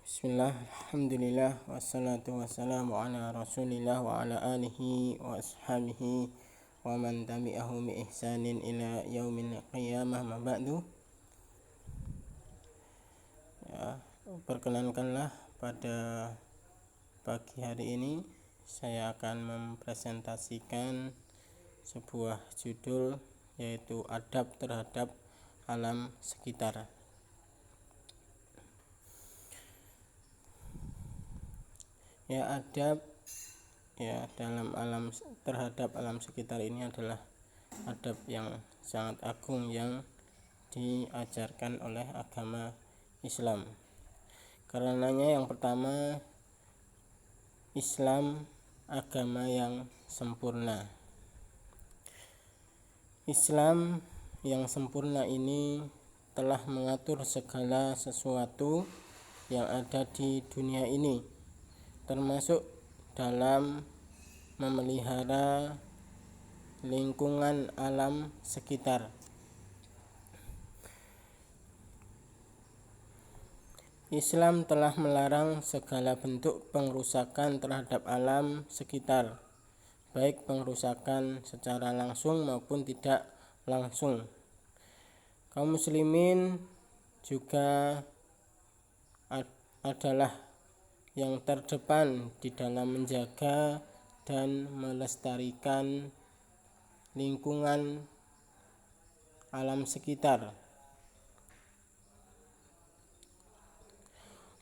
Bismillah, alhamdulillah, wassalatu wassalamu ala rasulillah wa ala alihi wa ashabihi wa man tabi'ahu bi ihsanin ila yaumil qiyamah ma ba'du. Perkenankanlah, pada pagi hari ini saya akan mempresentasikan sebuah judul, yaitu adab terhadap alam sekitar. Adab dalam terhadap alam sekitar ini adalah adab yang sangat agung yang diajarkan oleh agama Islam. Karenanya yang pertama, Islam agama yang sempurna. Islam yang sempurna ini telah mengatur segala sesuatu yang ada di dunia ini, termasuk dalam memelihara lingkungan alam sekitar. Islam telah melarang segala bentuk pengrusakan terhadap alam sekitar, baik pengrusakan secara langsung maupun tidak langsung. Kaum muslimin juga adalah yang terdepan di dalam menjaga dan melestarikan lingkungan alam sekitar.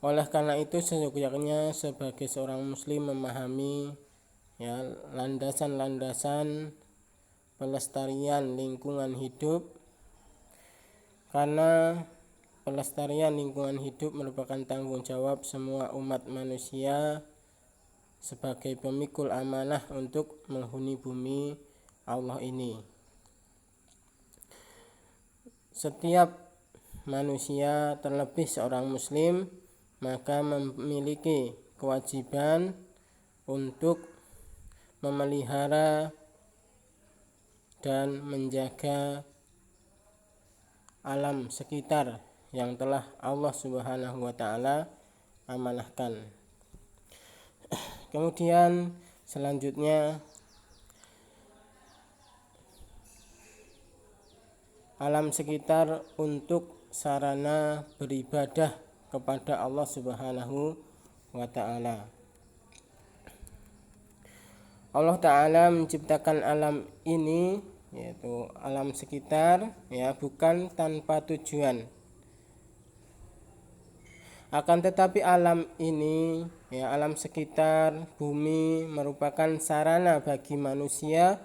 Oleh karena itu, seyogyanya sebagai seorang muslim memahami landasan-landasan pelestarian lingkungan hidup, karena pelestarian lingkungan hidup merupakan tanggung jawab semua umat manusia sebagai pemikul amanah untuk menghuni bumi Allah ini. Setiap manusia, terlebih seorang muslim, maka memiliki kewajiban untuk memelihara dan menjaga alam sekitar yang telah Allah Subhanahu wa ta'ala amanahkan. Kemudian selanjutnya, alam sekitar untuk sarana beribadah kepada Allah Subhanahu wa ta'ala. Allah Ta'ala menciptakan alam ini, yaitu alam sekitar, bukan tanpa tujuan. Akan tetapi alam ini, alam sekitar bumi, merupakan sarana bagi manusia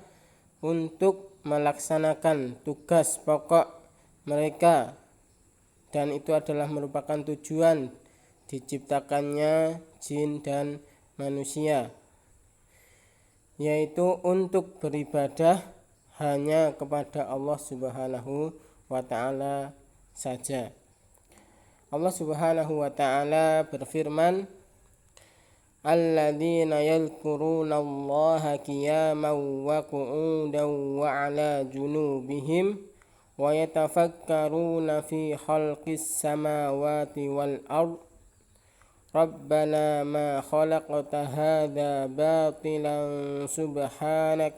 untuk melaksanakan tugas pokok mereka, dan itu adalah merupakan tujuan diciptakannya jin dan manusia, yaitu untuk beribadah hanya kepada Allah Subhanahu wa ta'ala saja. Allah Subhanahu wa ta'ala berfirman, alladzina yadhkuruna Allaha qiyaman wa qu'udan wa 'ala junubihim wa yatafakkaruna fi khalqis samawati wal ard rabbana ma khalaqta hadza batilan subhanak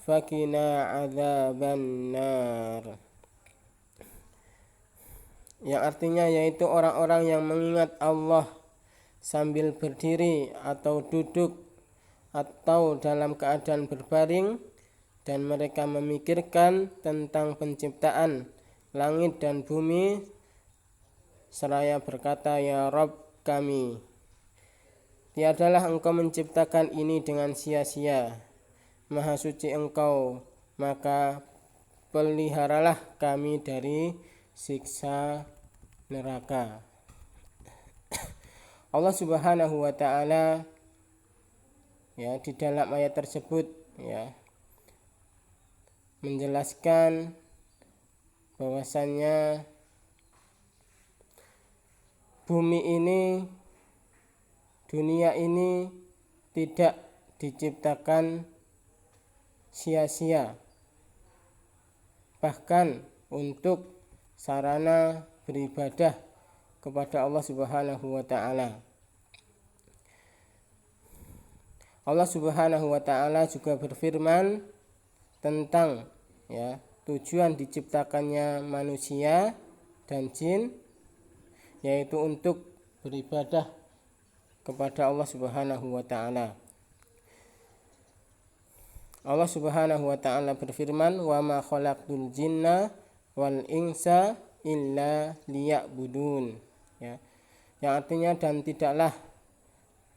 fakina adzaban nar. Yang artinya yaitu orang-orang yang mengingat Allah sambil berdiri atau duduk atau dalam keadaan berbaring, dan mereka memikirkan tentang penciptaan langit dan bumi seraya berkata, ya Rabb kami, tiadalah engkau menciptakan ini dengan sia-sia, maha suci engkau, maka peliharalah kami dari siksa neraka. Allah Subhanahu wa ta'ala di dalam ayat tersebut menjelaskan bahwasannya bumi ini, dunia ini tidak diciptakan sia-sia, bahkan untuk sarana beribadah kepada Allah Subhanahu wa taala. Allah Subhanahu wa taala juga berfirman tentang tujuan diciptakannya manusia dan jin, yaitu untuk beribadah kepada Allah Subhanahu wa taala. Allah Subhanahu wa taala berfirman, "Wa ma khalaqtul jinna wal insa illa liya'budun." Yang artinya, dan tidaklah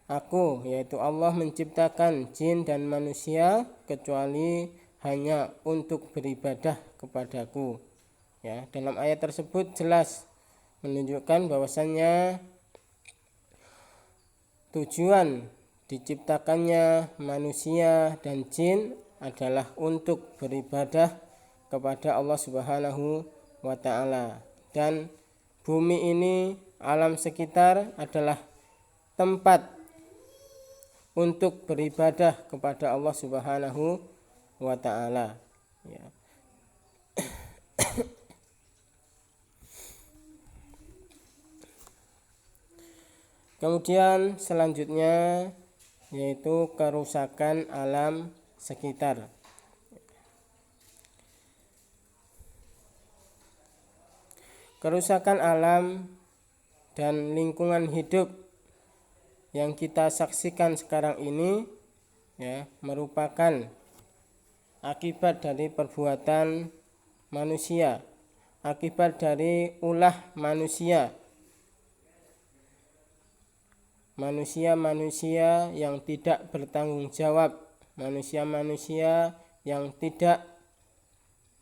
aku, yaitu Allah, menciptakan jin dan manusia kecuali hanya untuk beribadah kepadaku. Dalam ayat tersebut jelas menunjukkan bahwasannya tujuan diciptakannya manusia dan jin adalah untuk beribadah kepada Allah Subhanahu wa taala. Dan bumi ini, alam sekitar adalah tempat untuk beribadah kepada Allah Subhanahu wa taala. Kemudian selanjutnya yaitu kerusakan alam sekitar. Kerusakan alam dan lingkungan hidup yang kita saksikan sekarang ini merupakan akibat dari perbuatan manusia, akibat dari ulah manusia. Manusia-manusia yang tidak bertanggung jawab, manusia-manusia yang tidak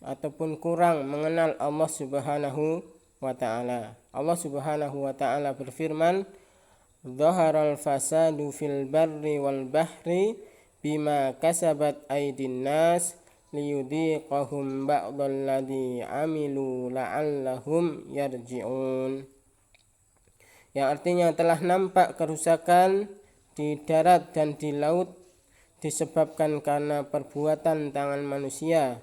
ataupun kurang mengenal Allah Subhanahu wa ta'ala. Allah Subhanahu wa ta'ala berfirman, "Dhaharal fasadu fil barri wal bahri bima kasabat aydin nas liyudhiqahum ba'dalladzi amilu la'allahum yarji'un." Yang artinya, telah nampak kerusakan di darat dan di laut disebabkan karena perbuatan tangan manusia,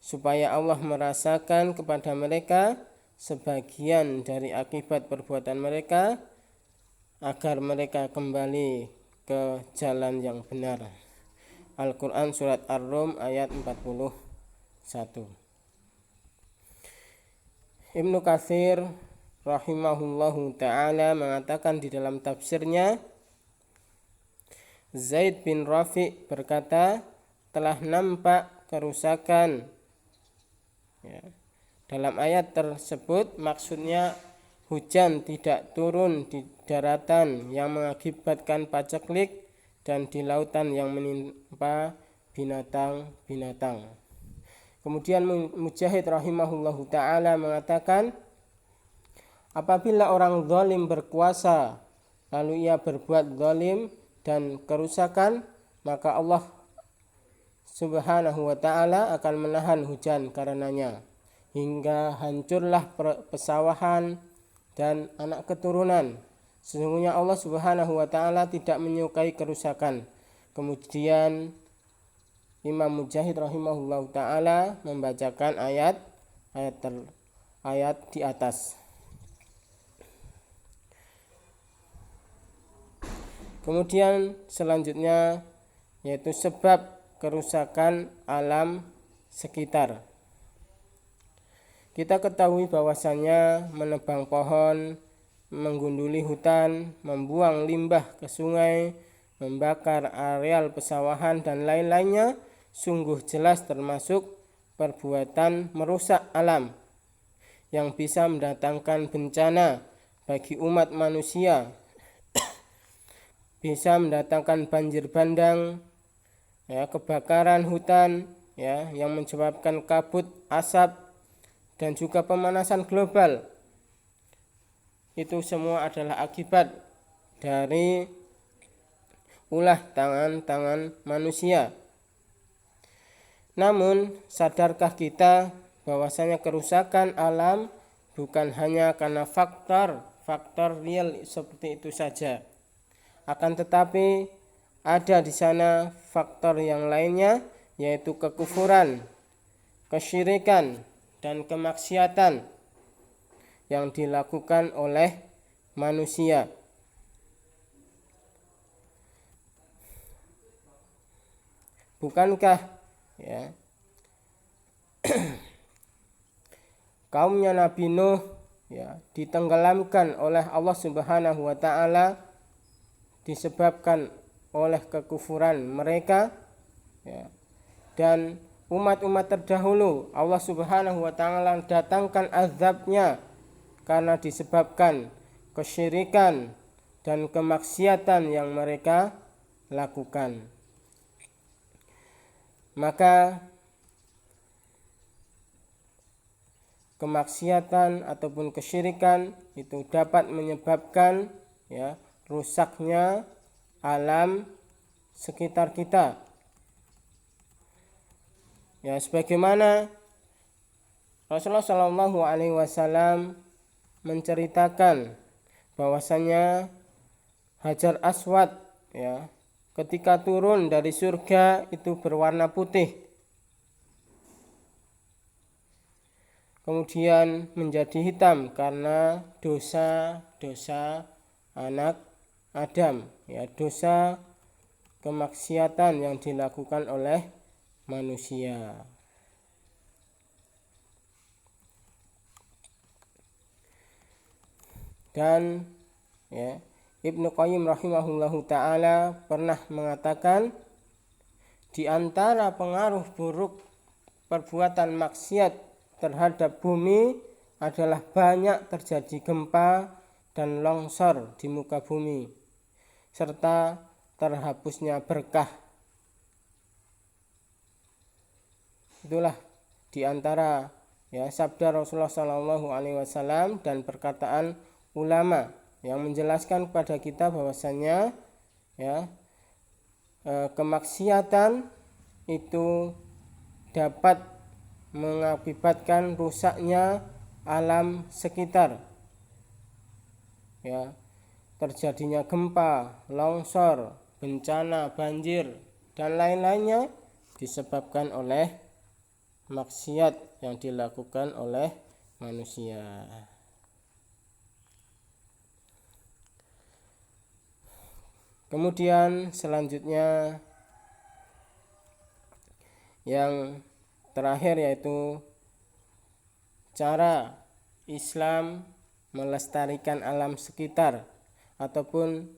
supaya Allah merasakan kepada mereka sebagian dari akibat perbuatan mereka, agar mereka kembali ke jalan yang benar. Al-Quran Surat Ar-Rum ayat 41. Ibnu Katsir rahimahullahu ta'ala mengatakan di dalam tafsirnya, Zaid bin Rafi' berkata, telah nampak kerusakan. Dalam ayat tersebut maksudnya hujan tidak turun di daratan yang mengakibatkan paceklik, dan di lautan yang menimpa binatang-binatang. Kemudian Mujahid rahimahullahu ta'ala mengatakan, apabila orang zalim berkuasa lalu ia berbuat zalim dan kerusakan, maka Allah Subhanahu wa ta'ala akan menahan hujan karenanya, hingga hancurlah pesawahan dan anak keturunan. Sesungguhnya Allah Subhanahu wa ta'ala tidak menyukai kerusakan. Kemudian Imam Mujahid rahimahullahu ta'ala membacakan ayat di atas. Kemudian selanjutnya yaitu sebab kerusakan alam sekitar. Kita ketahui bahwasanya menebang pohon, menggunduli hutan, membuang limbah ke sungai, membakar areal pesawahan dan lain-lainnya sungguh jelas termasuk perbuatan merusak alam yang bisa mendatangkan bencana bagi umat manusia, bisa mendatangkan banjir bandang, kebakaran hutan, yang menyebabkan kabut asap, dan juga pemanasan global. Itu semua adalah akibat dari ulah tangan-tangan manusia. Namun, sadarkah kita bahwasanya kerusakan alam bukan hanya karena faktor real seperti itu saja. Akan tetapi ada di sana faktor yang lainnya, yaitu kekufuran, kesyirikan, dan kemaksiatan yang dilakukan oleh manusia. Bukankah ya kaumnya Nabi Nuh ya ditenggelamkan oleh Allah Subhanahu wa taala disebabkan oleh kekufuran mereka ya. Dan umat-umat terdahulu Allah Subhanahu wa taala datangkan azabnya karena disebabkan kesyirikan dan kemaksiatan yang mereka lakukan. Maka kemaksiatan ataupun kesyirikan itu dapat menyebabkan ya rusaknya alam sekitar kita. Ya, sebagaimana Rasulullah Shallallahu Alaihi Wasallam menceritakan bahwasanya Hajar Aswad ya ketika turun dari surga itu berwarna putih, kemudian menjadi hitam karena dosa-dosa anak Adam ya, dosa kemaksiatan yang dilakukan oleh manusia. Dan ya, Ibnu Qayyim rahimahullahu ta'ala pernah mengatakan di antara pengaruh buruk perbuatan maksiat terhadap bumi adalah banyak terjadi gempa dan longsor di muka bumi serta terhapusnya berkah. Itulah di antara ya sabda Rasulullah Shallallahu Alaihi Wasallam dan perkataan ulama yang menjelaskan kepada kita bahwasanya ya kemaksiatan itu dapat mengakibatkan rusaknya alam sekitar ya, terjadinya gempa, longsor, bencana, banjir dan lain-lainnya disebabkan oleh maksiat yang dilakukan oleh manusia. Kemudian selanjutnya yang terakhir yaitu cara Islam melestarikan alam sekitar ataupun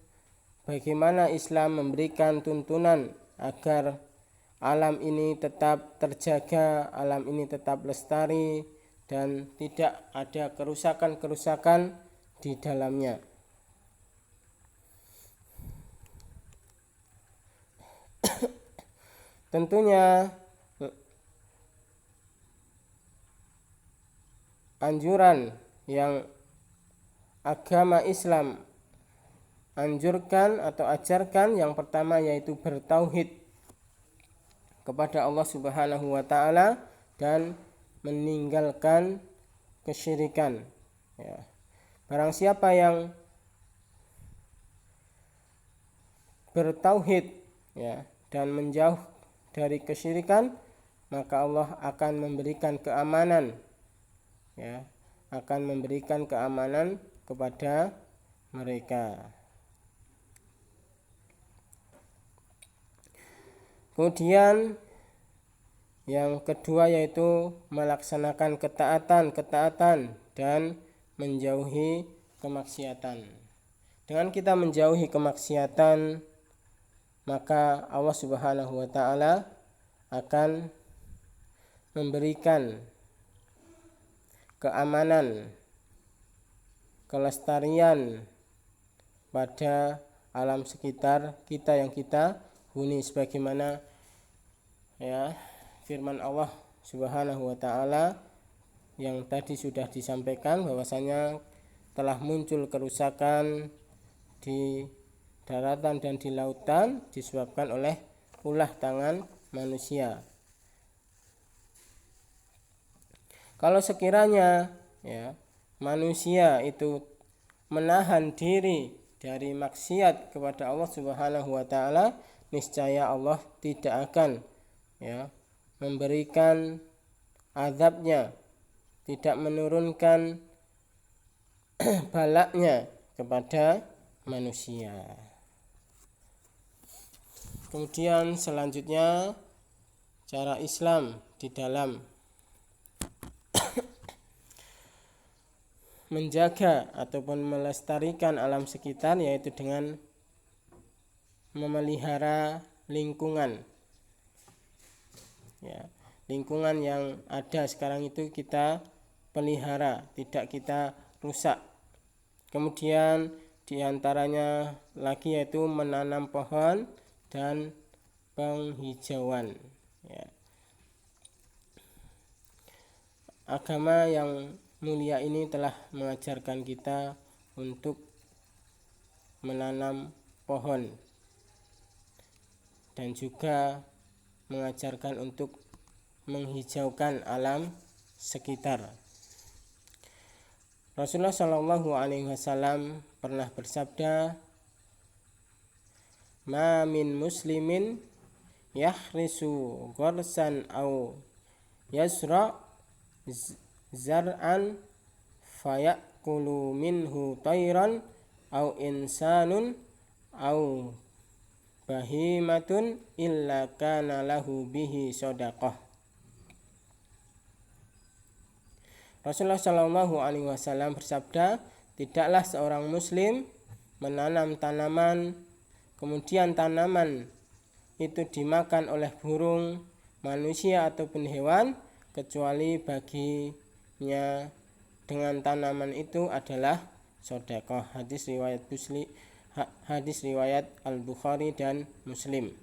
bagaimana Islam memberikan tuntunan agar alam ini tetap terjaga, alam ini tetap lestari dan tidak ada kerusakan-kerusakan di dalamnya. Tentunya anjuran yang agama Islam anjurkan atau ajarkan yang pertama yaitu bertauhid kepada Allah Subhanahu wa taala dan meninggalkan kesyirikan ya. Barang siapa yang bertauhid ya dan menjauh dari kesyirikan, maka Allah akan memberikan keamanan ya, akan memberikan keamanan kepada mereka. Kemudian yang kedua yaitu melaksanakan ketaatan dan menjauhi kemaksiatan. Dengan kita menjauhi kemaksiatan, maka Allah Subhanahu wa taala akan memberikan keamanan, kelestarian pada alam sekitar kita yang kita huni sebagaimana ya firman Allah Subhanahu wa taala yang tadi sudah disampaikan bahwasanya telah muncul kerusakan di daratan dan di lautan disebabkan oleh ulah tangan manusia. Kalau sekiranya ya manusia itu menahan diri dari maksiat kepada Allah Subhanahu wa taala, niscaya Allah tidak akan ya memberikan azabnya, tidak menurunkan balaknya kepada manusia. Kemudian selanjutnya cara Islam di dalam menjaga ataupun melestarikan alam sekitar, yaitu dengan memelihara lingkungan. Ya, lingkungan yang ada sekarang itu kita pelihara, tidak kita rusak. Kemudian diantaranya lagi yaitu menanam pohon dan penghijauan. Ya. Agama yang mulia ini telah mengajarkan kita untuk menanam pohon dan juga mengajarkan untuk menghijaukan alam sekitar. Rasulullah Shallallahu Alaihi Wasallam pernah bersabda, "Ma min muslimin yahrisu ghorsan au yasra zar'an fayakulu minhu tayran au insanun au bahimatun illa kana lahu bihi shadaqah." Rasulullah Shallallahu Alaihi Wasallam bersabda, tidaklah seorang muslim menanam tanaman, kemudian tanaman itu dimakan oleh burung, manusia ataupun hewan, kecuali baginya dengan tanaman itu adalah sedekah. Hadis riwayat Al-Bukhari dan Muslim.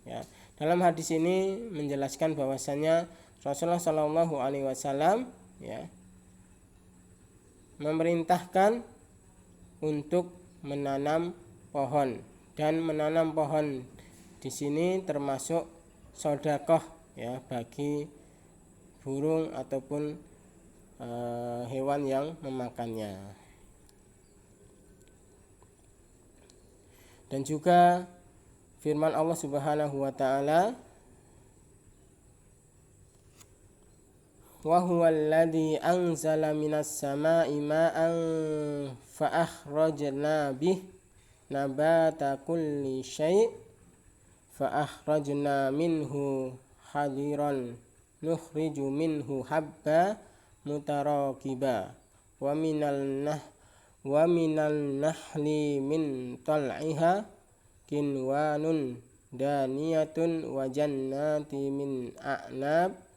Ya. Dalam hadis ini menjelaskan bahwasanya Rasulullah Shallallahu Alaihi Wasallam memerintahkan untuk menanam pohon, dan menanam pohon di sini termasuk sedekah bagi burung ataupun hewan yang memakannya. Dan juga firman Allah Subhanahu wa taala, wa huwallazi anzala minas samaa'i ma'an fa akhrajna bih nabata kulli syai' fa akhrajna minhu hadiran nukhriju minhu habba mutarakiba wa minal nahli min tal'iha kinwanun daniyatun wa jannati min a'nab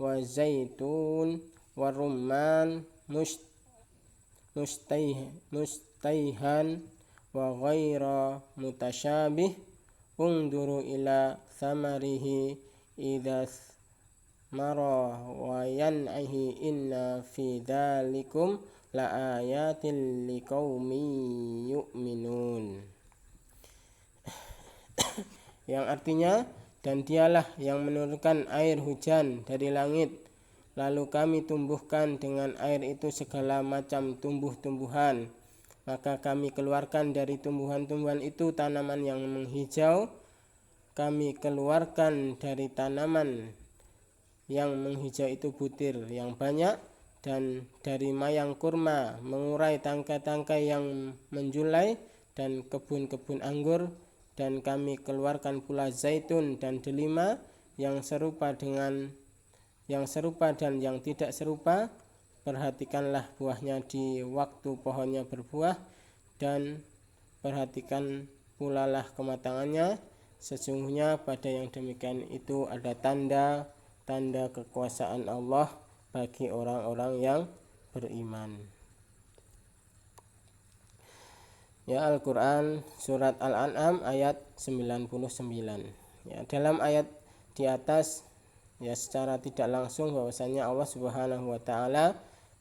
wa zaitun wa rumman mustaihan wa ghaira mutasyabih unduru ila samarihi idza mara wa yan'ihi inna fi dzalikum la ayatin liqaumin yu'minun. Yang artinya, dan dialah yang menurunkan air hujan dari langit, lalu kami tumbuhkan dengan air itu segala macam tumbuh-tumbuhan, maka kami keluarkan dari tumbuhan-tumbuhan itu tanaman yang menghijau. Kami keluarkan dari tanaman yang menghijau itu butir yang banyak, dan dari mayang kurma mengurai tangkai-tangkai yang menjulai, dan kebun-kebun anggur. Dan kami keluarkan pula zaitun dan delima yang serupa dan yang tidak serupa. Perhatikanlah buahnya di waktu pohonnya berbuah, dan perhatikan pula lah kematangannya. Sesungguhnya pada yang demikian itu ada tanda kekuasaan Allah bagi orang-orang yang beriman. Ya, Al-Quran surat Al-An'am ayat 99. Ya, dalam ayat di atas secara tidak langsung bahwasanya Allah Subhanahu wa taala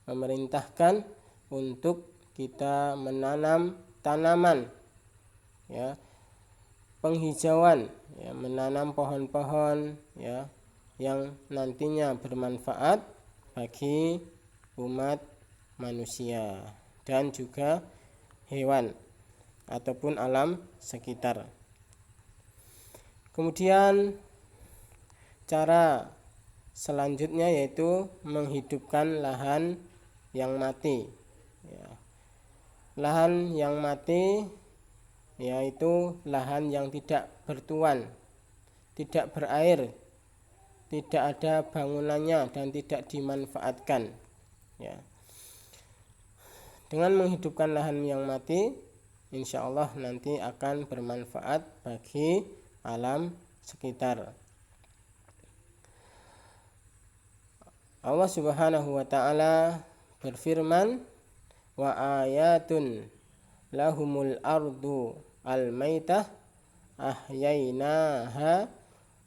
memerintahkan untuk kita menanam tanaman penghijauan, menanam pohon-pohon yang nantinya bermanfaat bagi umat manusia dan juga hewan ataupun alam sekitar. Kemudian cara selanjutnya yaitu menghidupkan lahan yang mati. lahan yang mati yaitu lahan yang tidak bertuan, tidak berair, tidak ada bangunannya dan tidak dimanfaatkan. Ya. Dengan menghidupkan lahan yang mati, insya Allah nanti akan bermanfaat bagi alam sekitar. Allah Subhanahu wa ta'ala berfirman, wa ayatun lahumul ardu al-maitah ahyainaha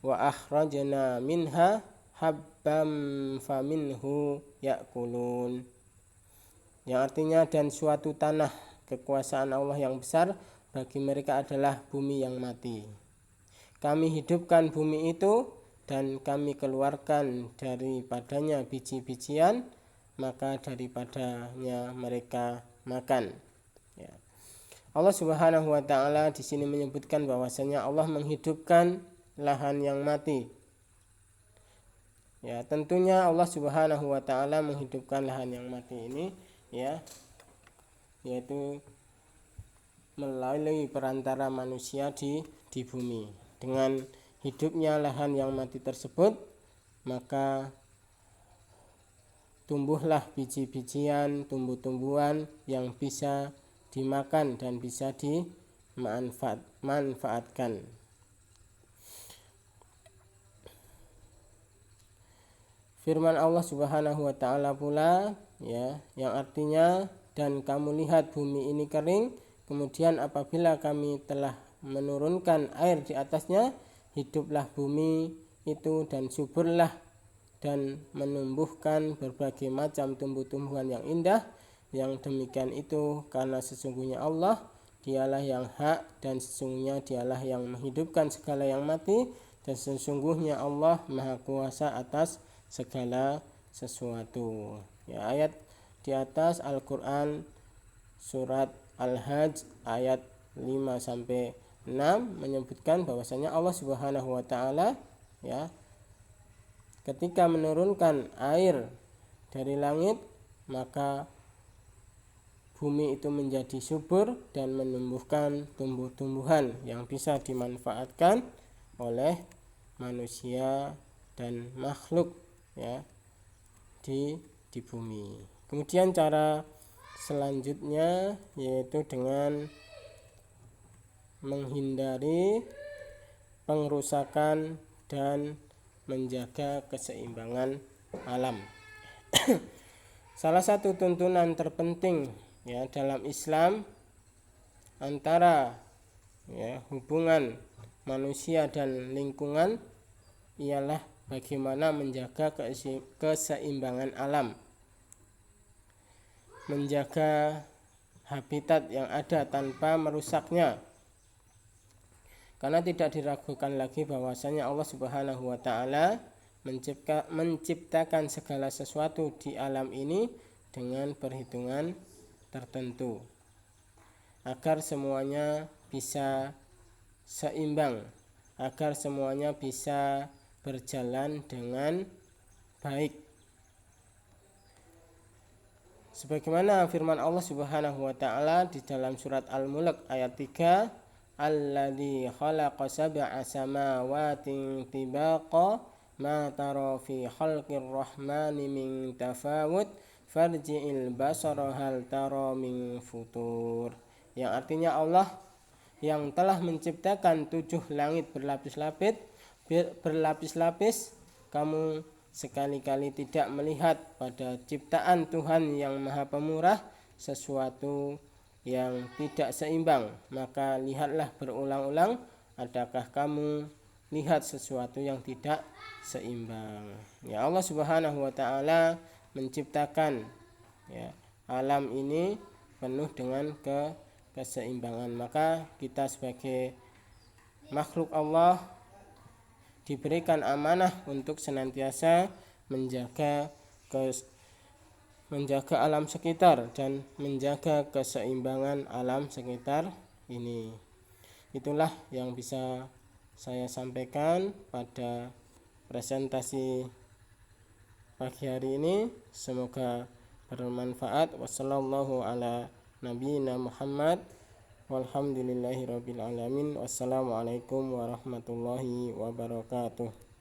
wa akhrajna minha habban faminhu ya'kulun. Yang artinya, dan suatu tanah kekuasaan Allah yang besar bagi mereka adalah bumi yang mati. Kami hidupkan bumi itu dan kami keluarkan daripadanya biji-bijian, maka daripadanya mereka makan. Ya. Allah Subhanahu wa ta'ala di sini menyebutkan bahwasanya Allah menghidupkan lahan yang mati. Ya, tentunya Allah Subhanahu wa ta'ala menghidupkan lahan yang mati ini ya, yaitu melalui perantara manusia di bumi. Dengan hidupnya lahan yang mati tersebut, maka tumbuhlah biji-bijian, tumbuh-tumbuhan yang bisa dimakan dan bisa dimanfaatkan. Firman Allah Subhanahu wa ta'ala pula ya, yang artinya, dan kamu lihat bumi ini kering, kemudian apabila kami telah menurunkan air di atasnya, hiduplah bumi itu dan suburlah dan menumbuhkan berbagai macam tumbuh-tumbuhan yang indah. Yang demikian itu karena sesungguhnya Allah dialah yang hak, dan sesungguhnya dialah yang menghidupkan segala yang mati, dan sesungguhnya Allah maha kuasa atas segala sesuatu. Ya, ayat di atas Al-Quran surat Al-Hajj ayat 5-6 menyebutkan bahwasanya Allah Subhanahu wa ta'ala ya, ketika menurunkan air dari langit, maka bumi itu menjadi subur dan menumbuhkan tumbuh-tumbuhan yang bisa dimanfaatkan oleh manusia dan makhluk ya di bumi. Kemudian cara selanjutnya yaitu dengan menghindari pengrusakan dan menjaga keseimbangan alam. Salah satu tuntunan terpenting ya dalam Islam antara ya hubungan manusia dan lingkungan ialah bagaimana menjaga keseimbangan alam, menjaga habitat yang ada tanpa merusaknya. Karena tidak diragukan lagi bahwasanya Allah Subhanahu wa ta'ala menciptakan segala sesuatu di alam ini dengan perhitungan tertentu agar semuanya bisa seimbang, agar semuanya bisa berjalan dengan baik. Sebagaimana firman Allah Subhanahu wa ta'ala di dalam surat Al-Mulk ayat 3, alladzi khalaqa sab'a samawati tibaqa ma tara fi khalqir rahmani min tafawut farji'il basara hal tara min futur. Yang artinya, Allah yang telah menciptakan 7 langit berlapis-lapis, kamu sekali-kali tidak melihat pada ciptaan Tuhan yang Maha Pemurah sesuatu yang tidak seimbang, maka lihatlah berulang-ulang, adakah kamu lihat sesuatu yang tidak seimbang. Ya, Allah Subhanahu wa ta'ala menciptakan ya, alam ini penuh dengan keseimbangan. Maka kita sebagai makhluk Allah diberikan amanah untuk senantiasa menjaga alam sekitar dan menjaga keseimbangan alam sekitar ini. Itulah yang bisa saya sampaikan pada presentasi pagi hari ini. Semoga bermanfaat. Wassallallahu ala nabiyina Muhammad. Walhamdulillahirabbil alamin. Wassalamualaikum warahmatullahi wabarakatuh.